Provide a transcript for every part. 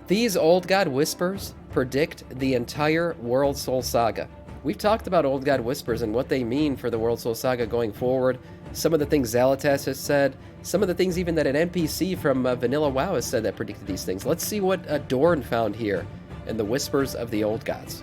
These Old God Whispers predict the entire World Soul Saga. We've talked about Old God Whispers and what they mean for the World Soul Saga going forward. Some of the things Zalatas has said, some of the things even that an NPC from Vanilla WoW has said that predicted these things. Let's see what Dorn found here in the Whispers of the Old Gods.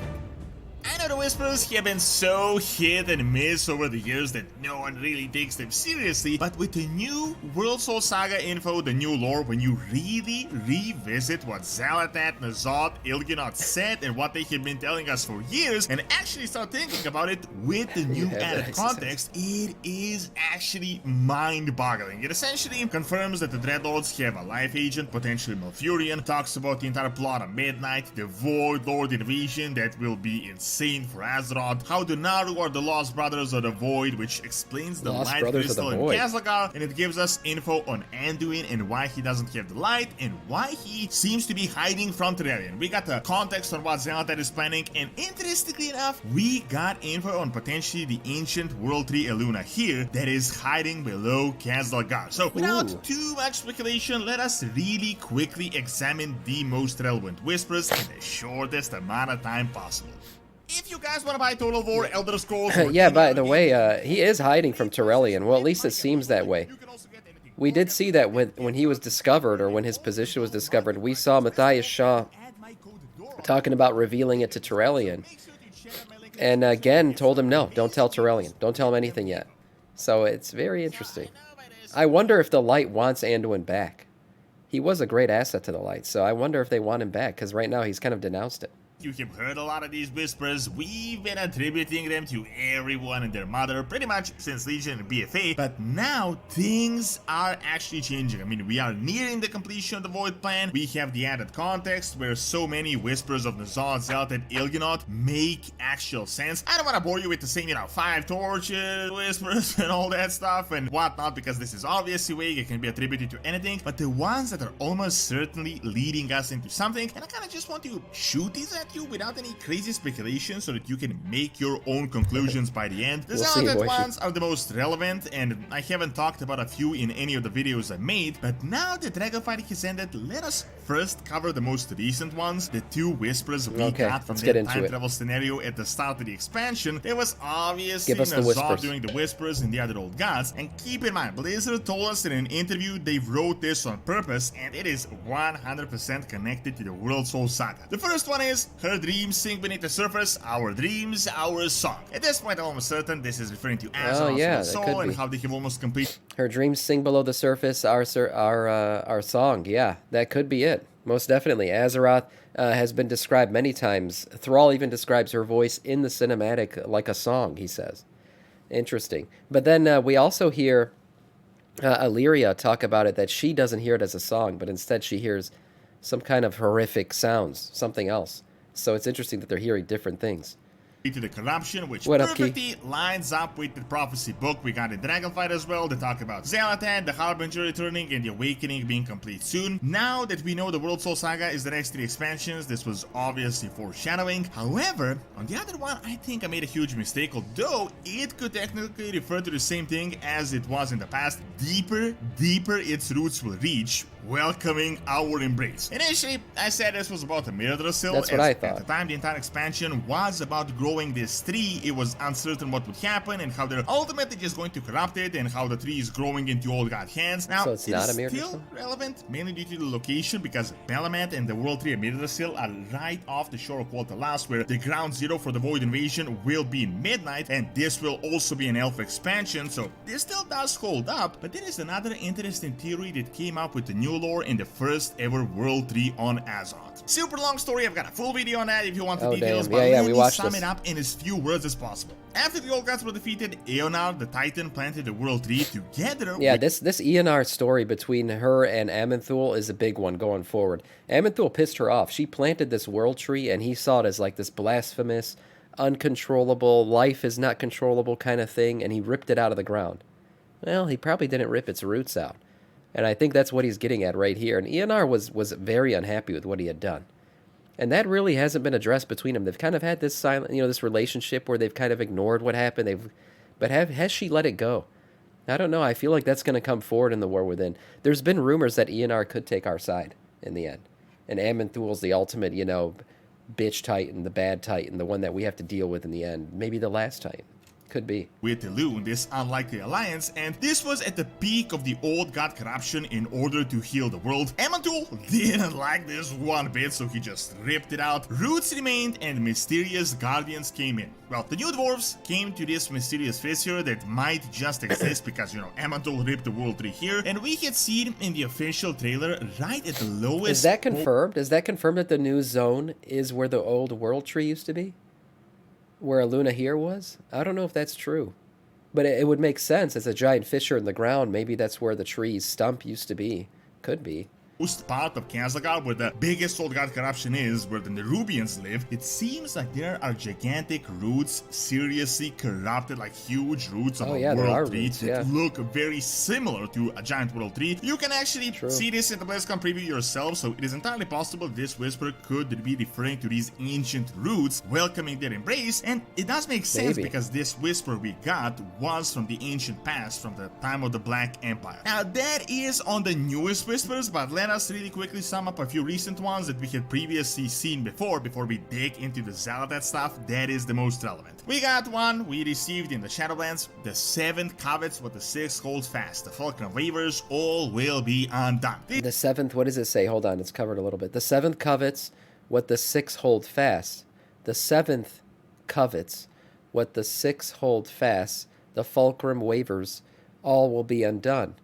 I know the Whispers have been so hit and miss over the years that no one really takes them seriously, but with the new World Soul Saga info, the new lore, when you really revisit what Xal'atath, N'Zoth, Il'gynoth said and what they have been telling us for years, and actually start thinking about it with the new added context, it is actually mind-boggling. It essentially confirms that the Dreadlords have a life agent, potentially Malfurion, talks about the entire plot of Midnight, the Void Lord invasion that will be insane for Azeroth, how the Naru are the Lost Brothers of the Void, which explains the Lost Light Brothers Crystal of in the Void. Khazlagar, and it gives us info on Anduin and why he doesn't have the light, and why he seems to be hiding from Turellian. We got the context on what Xal'atath is planning, and interestingly enough, we got info on potentially the ancient World Tree Eluna here that is hiding below Khazlagar. So without too much speculation, let us really quickly examine the most relevant whispers in the shortest amount of time possible. If you guys want to buy Total War, Elder Scrolls, Yeah, by the way, he is hiding from Turellian. Well, at least it seems that way. We did see that when he was discovered, or when his position was discovered, we saw Matthias Shaw talking about revealing it to Turellian. And again, told him, no, don't tell Turellian. Don't tell him anything yet. So it's very interesting. I wonder if the Light wants Anduin back. He was a great asset to the Light, so I wonder if they want him back, because right now he's kind of denounced it. You have heard a lot of these whispers. We've been attributing them to everyone and their mother pretty much since Legion and BFA, but now things are actually changing. I mean, we are nearing the completion of the Void plan. We have the added context where so many whispers of N'Zoth, Xal'atath, Il'gynoth make actual sense. I don't want to bore you with the same, 5 torches, whispers, and all that stuff and whatnot, because this is obviously vague. It can be attributed to anything, but the ones that are almost certainly leading us into something, and I kind of just want to shoot these at you without any crazy speculation so that you can make your own conclusions by the end. The Xal'atath ones are the most relevant, and I haven't talked about a few in any of the videos I made, but now that Dragonfight has ended, let us first cover the most recent ones, the 2 whispers we got from that time travel scenario at the start of the expansion. There was obviously N'Zoth doing the whispers and the other old gods, and keep in mind, Blizzard told us in an interview they wrote this on purpose, and it is 100% connected to the World Soul Saga. The first one is, her dreams sink beneath the surface, our dreams, our song. At this point, I'm almost certain this is referring to Azeroth's soul and how they have almost complete. Her dreams sing below the surface, our song. Yeah, that could be it. Most definitely. Azeroth has been described many times. Thrall even describes her voice in the cinematic like a song, he says. Interesting. But then we also hear Illyria talk about it, that she doesn't hear it as a song, but instead she hears some kind of horrific sounds, something else. So it's interesting that they're hearing different things. To the corruption, which perfectly lines up with the prophecy book we got in Dragonfight as well. They talk about Xal'atath, the Harbinger returning, and the Awakening being complete soon. Now that we know the World Soul Saga is the next 3 expansions, this was obviously foreshadowing. However, on the other one, I think I made a huge mistake, although it could technically refer to the same thing as it was in the past. Deeper its roots will reach, welcoming our embrace. Initially, I said this was about a Myrdrasil. That's what I thought. At the time, the entire expansion was about growing this tree. It was uncertain what would happen and how they're ultimately just going to corrupt it, and how the tree is growing into old god hands. Now, so it's not a Myrdrasil? Still relevant, mainly due to the location, because Belamant and the World Tree of Myrdrasil are right off the shore of Qualtalas, where the ground zero for the Void invasion will be in Midnight, and this will also be an elf expansion, so this still does hold up. But there is another interesting theory that came up with the new lore in the first ever World Tree on Azeroth. Super long story, I've got a full video on that if you want the details, but let me sum it up in as few words as possible. After the old gods were defeated, Eonar the Titan planted the World Tree together. Yeah, this Eonar story between her and Aman'Thul is a big one going forward. Aman'Thul pissed her off. She planted this World Tree, and he saw it as like this blasphemous, uncontrollable, life is not controllable kind of thing, and he ripped it out of the ground. Well, he probably didn't rip its roots out. And I think that's what he's getting at right here. And Eonar was very unhappy with what he had done. And that really hasn't been addressed between them. They've kind of had this silent, this relationship where they've kind of ignored what happened. But has she let it go? I don't know. I feel like that's going to come forward in the War Within. There's been rumors that Eonar could take our side in the end. and Amenthul's the ultimate, bitch Titan, the bad Titan, the one that we have to deal with in the end. Maybe the last Titan. Could be. With the Loon, this unlikely alliance, and this was at the peak of the old god corruption in order to heal the world. Amenthul didn't like this one bit, so he just ripped it out. Roots remained and mysterious guardians came in. Well, the new dwarves came to this mysterious fissure that might just exist because, Amenthul ripped the world tree here, and we had seen in the official trailer right at the lowest... Is that confirmed? Is that confirmed that the new zone is where the old world tree used to be? Where Luna here was? I don't know if that's true. But it would make sense. It's a giant fissure in the ground. Maybe that's where the tree's stump used to be. Could be. Part of Kazakar, where the biggest old god corruption is, where the Nerubians live, it seems like there are gigantic roots, seriously corrupted, like huge roots of a world tree that look very similar to a giant world tree. You can actually see this in the BlizzCon preview yourself, so it is entirely possible this whisper could be referring to these ancient roots, welcoming their embrace, and it does make sense because this whisper we got was from the ancient past, from the time of the Black Empire. Now that is on the newest whispers, but let us really quickly sum up a few recent ones that we had previously seen before we dig into the Xal'atath stuff that is the most relevant. We got one we received in the Shadowlands. The 7th covets what the 6th holds fast. The Falcon of Waivers, all will be undone. The 7th, what does it say? Hold on, it's covered a little bit. The 7th covets what the 6th hold fast. The 7th covets what the 6th hold fast. The Fulcrum Waivers, all will be undone.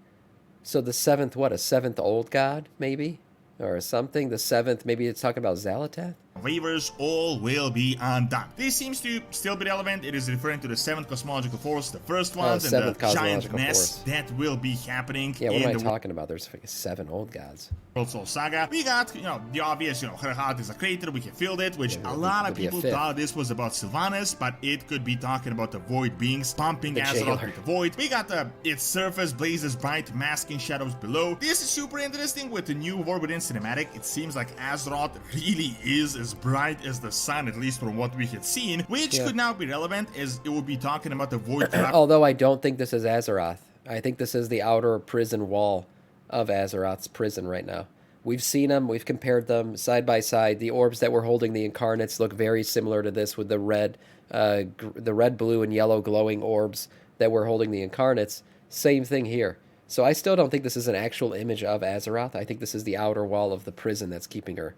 So the 7th, what, a 7th old god, maybe? Or something? The 7th, maybe it's talking about Xal'atath? Waivers, all will be undone. This seems to still be relevant. It is referring to the 7th cosmological force, the first ones, and the giant mess that will be happening. Yeah, what am I talking about? There's like 7 old gods. World Soul Saga. We got, the obvious, her heart is a crater, we can feel it, which a lot of people thought this was about Sylvanas, but it could be talking about the void beings pumping Azeroth with the void. We got its surface blazes bright, masking shadows below. This is super interesting with the new War Within cinematic. It seems like Azeroth really is as bright as the sun, at least from what we had seen, which could now be relevant as it would be talking about the void. Although I don't think this is Azeroth. I think this is the outer prison wall of Azeroth's prison right now. We've seen them, we've compared them side by side. The orbs that were holding the incarnates look very similar to this with the red, blue, and yellow glowing orbs that were holding the incarnates. Same thing here. So I still don't think this is an actual image of Azeroth. I think this is the outer wall of the prison that's keeping her.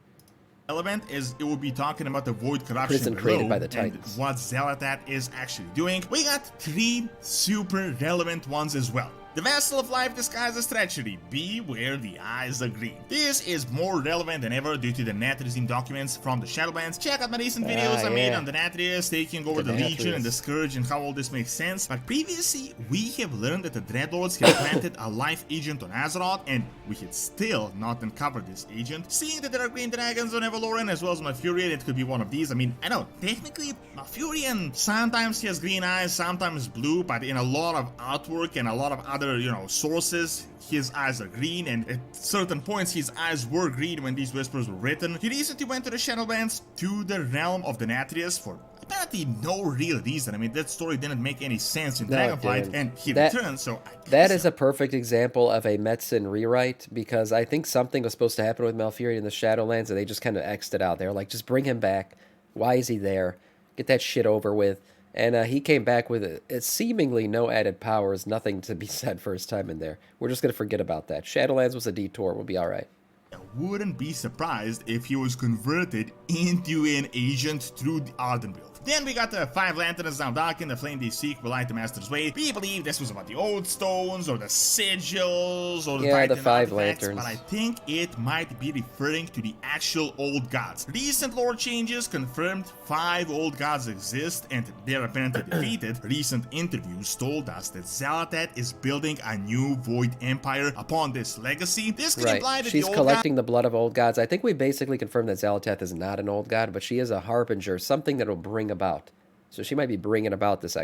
Relevant is it will be talking about the void corruption prison created by the Titans. And what Xal'atath is actually doing. We got 3 super relevant ones as well. The Vessel of Life disguises treachery. Beware the eyes are green. This is more relevant than ever due to the Natrizim documents from the Shadowlands. Check out my recent videos I made on the Natrius taking over the Legion and the Scourge and how all this makes sense. But previously, we have learned that the Dreadlords had planted a life agent on Azeroth, and we had still not uncovered this agent. Seeing that there are green dragons on Evaloran as well as Malfurion, it could be one of these. I mean, I know, technically, Malfurion sometimes he has green eyes, sometimes blue, but in a lot of artwork and a lot of other sources, his eyes are green, and at certain points his eyes were green when these whispers were written. He recently went to the Shadowlands, to the realm of the Natrius, for apparently no real reason. I mean, that story didn't make any sense in Dragonflight, and he returned, so... That is a perfect example of a Metzen rewrite, because I think something was supposed to happen with Malfurion in the Shadowlands, and they just kind of X'd it out. They were like, just bring him back. Why is he there? Get that shit over with. And he came back with seemingly no added powers, nothing to be said first time in there. We're just going to forget about that. Shadowlands was a detour. We'll be all right. I wouldn't be surprised if he was converted into an agent through the Arden build. Then we got the 5 lanterns now dark in the flame they seek will light the master's way. We believe this was about the old stones or the sigils or the 5 lanterns. But I think it might be referring to the actual old gods. Recent lore changes confirmed 5 old gods exist and they're apparently defeated. Recent interviews told us that Xal'atath is building a new void empire upon this legacy. This could imply that she's collecting the blood of old gods. I think we basically confirmed that Xal'atath is not an old god, but she is a harbinger, something that will bring about So she might be bringing about this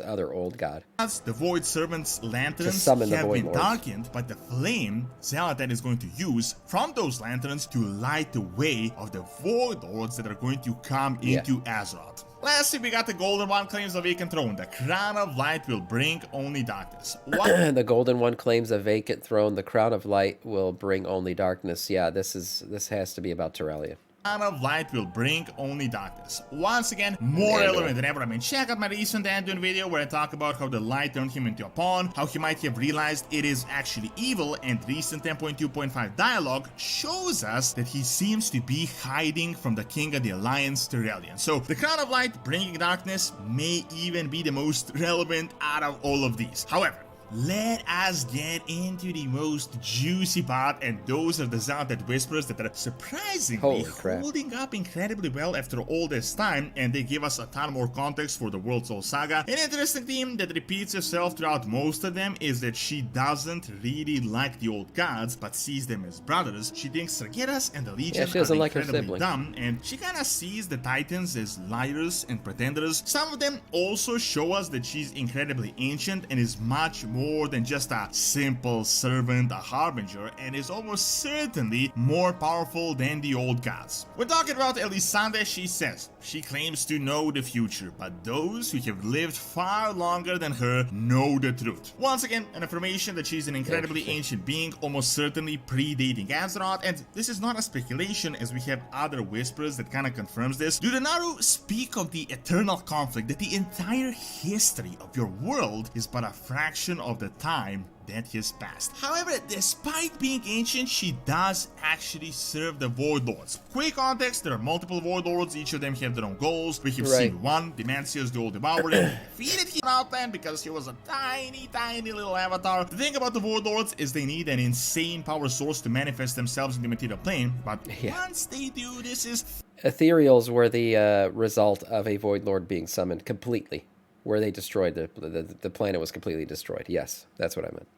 other old god. The Void Servant's lanterns summon the have Void been Lords. darkened, but the flame Xalatan is going to use from those lanterns to light the way of the Void Lords that are going to come into Azeroth. Lastly, we got the Golden One claims a vacant throne. The Crown of Light will bring only darkness. The Golden One claims a vacant throne. The Crown of Light will bring only darkness. Yeah, this has to be about Terralia. Crown of Light will bring only darkness. Once again, more relevant than ever. I mean, check out my recent Anduin video where I talk about how the light turned him into a pawn, how he might have realized it is actually evil, and recent 10.2.5 dialogue shows us that he seems to be hiding from the King of the Alliance, Terralion. So, the Crown of Light bringing darkness may even be the most relevant out of all of these. However, let us get into the most juicy part, and those are the Xalatan Whispers that are surprisingly holding up incredibly well after all this time, and they give us a ton more context for the World Soul Saga. An interesting theme that repeats itself throughout most of them is that she doesn't really like the old gods, but sees them as brothers. She thinks Sargeras and the Legion are incredibly dumb, and she kinda sees the Titans as liars and pretenders. Some of them also show us that she's incredibly ancient and is much more than just a simple servant, a harbinger, and is almost certainly more powerful than the old gods. When talking about Elisande, she says she claims to know the future, but those who have lived far longer than her know the truth. Once again, an affirmation that she's an incredibly ancient being, almost certainly predating Azeroth, and this is not a speculation as we have other whispers that kinda confirms this. Do the Naru speak of the eternal conflict, that the entire history of your world is but a fraction of the time that has passed? However, despite being ancient, she does actually serve the Void Lords. Quick context, there are multiple Void Lords, each of them have their own goals. We have seen one, Demantius the Old Devourer, defeated him Outland because he was a tiny little avatar. The thing about the Void Lords is they need an insane power source to manifest themselves in the material plane, but once they do, this is... Ethereals were the result of a Void Lord being summoned completely, where they destroyed the planet was completely destroyed. Yes, that's what I meant.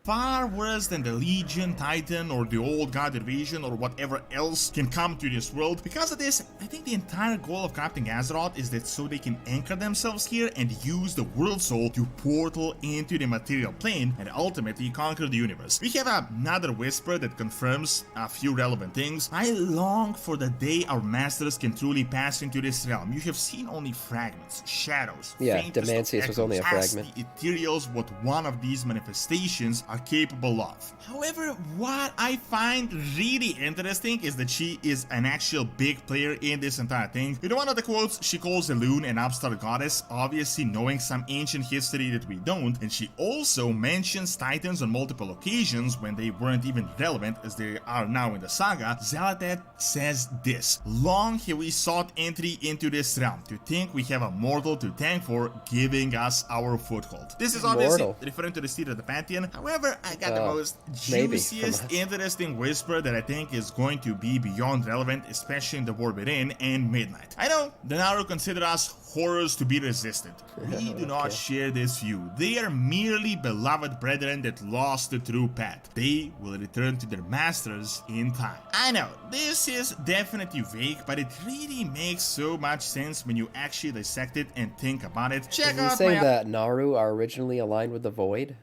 Far worse than the Legion, Titan, or the Old God Invasion, or whatever else can come to this world. Because of this, I think the entire goal of crafting Azeroth is that so they can anchor themselves here and use the World Soul to portal into the material plane and ultimately conquer the universe. We have another whisper that confirms a few relevant things. I long for the day our masters can truly pass into this realm. You have seen only fragments, shadows, Demantius was only a fragment. The Ethereals, what one of these manifestations are capable of. However, what I find really interesting is that she is an actual big player in this entire thing. In one of the quotes, she calls Elune an upstart goddess, obviously knowing some ancient history that we don't, and she also mentions Titans on multiple occasions when they weren't even relevant as they are now in the saga. Xalatan says this: long have we sought entry into this realm, to think we have a mortal to thank for giving us our foothold. This is obviously referring to the seat of the Pantheon. However, I got the most juiciest, interesting whisper that I think is going to be beyond relevant, especially in the war within and Midnight. I know the Naru consider us horrors to be resisted. We do not share this view. They are merely beloved brethren that lost the true path. They will return to their masters in time. I know, this is definitely vague, but it really makes so much sense when you actually dissect it and think about it. Check out saying that Naru are originally aligned with the Void?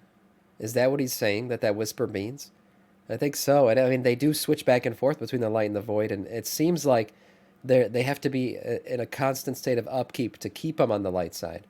Is that what he's saying, that whisper means? I think so. And I mean, they do switch back and forth between the light and the void, and it seems like they have to be in a constant state of upkeep to keep them on the light side.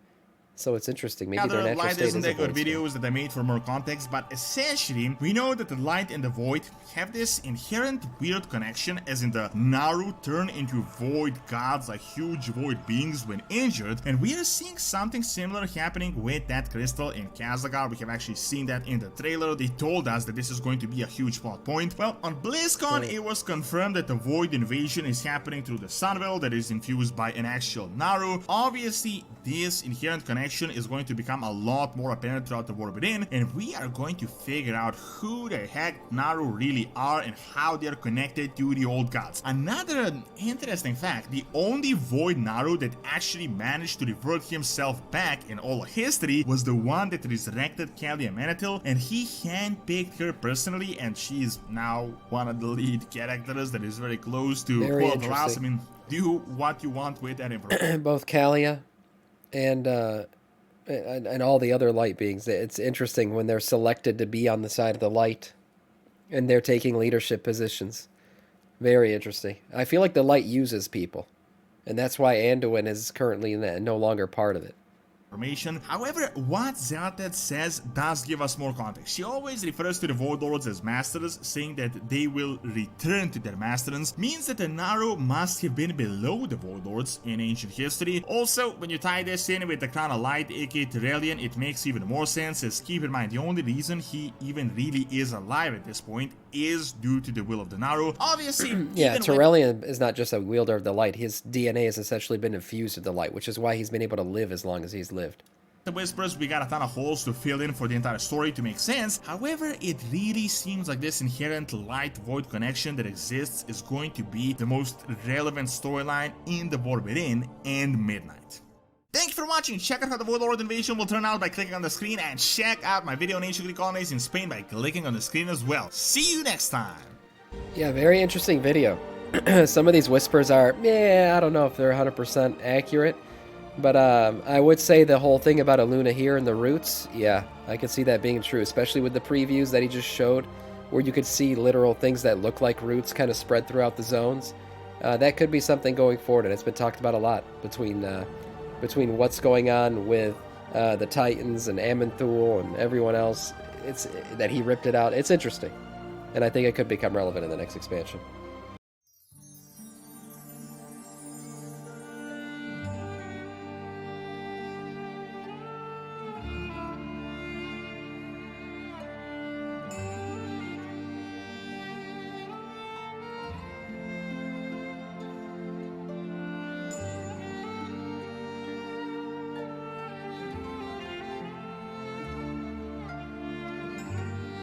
So it's interesting. Maybe their natural state isn't good videos that I made for more context, but essentially, we know that the light and the void have this inherent weird connection, as in the Naru turn into void gods, like huge void beings when injured, and we are seeing something similar happening with that crystal in Kazagar. We have actually seen that in the trailer. They told us that this is going to be a huge plot point. Well, on BlizzCon, it was confirmed that the void invasion is happening through the Sunwell that is infused by an actual Naru. Obviously, this inherent connection is going to become a lot more apparent throughout the war within, and we are going to figure out who the heck Naru really are and how they are connected to the old gods. Another interesting fact, the only void Naru that actually managed to revert himself back in all of history was the one that resurrected Kalia Manatil, and he handpicked her personally, and she is now one of the lead characters that is very close to Quoth. I mean, do what you want with that information. Both Kalia and all the other light beings. It's interesting when they're selected to be on the side of the light and they're taking leadership positions. Very interesting. I feel like the light uses people, and that's why Anduin is currently no longer part of it. Information. However, what Xel'Ted says does give us more context. She always refers to the warlords as masters, saying that they will return to their masters, means that the Naru must have been below the warlords in ancient history. Also, when you tie this in with the Crown of Light, aka Tyrellian, it makes even more sense, as keep in mind the only reason he even really is alive at this point is due to the will of the Naru. Obviously, yeah, Tyrellian is not just a wielder of the light. His DNA has essentially been infused with the light, which is why he's been able to live as long as he's lived. The Whispers, we got a ton of holes to fill in for the entire story to make sense. However, it really seems like this inherent light-void connection that exists is going to be the most relevant storyline in the War Within and Midnight. Thank you for watching. Check out how the Warlord invasion will turn out by clicking on the screen, and check out my video on ancient Greek colonies in Spain by clicking on the screen as well. See you next time! Yeah, very interesting video. Some of these whispers are, I don't know if they're 100% accurate. But I would say the whole thing about Aluna here and the roots, yeah, I could see that being true, especially with the previews that he just showed, where you could see literal things that look like roots kind of spread throughout the zones. That could be something going forward, and it's been talked about a lot between what's going on with the Titans and Aman'Thul and everyone else. It's that he ripped it out. It's interesting, and I think it could become relevant in the next expansion.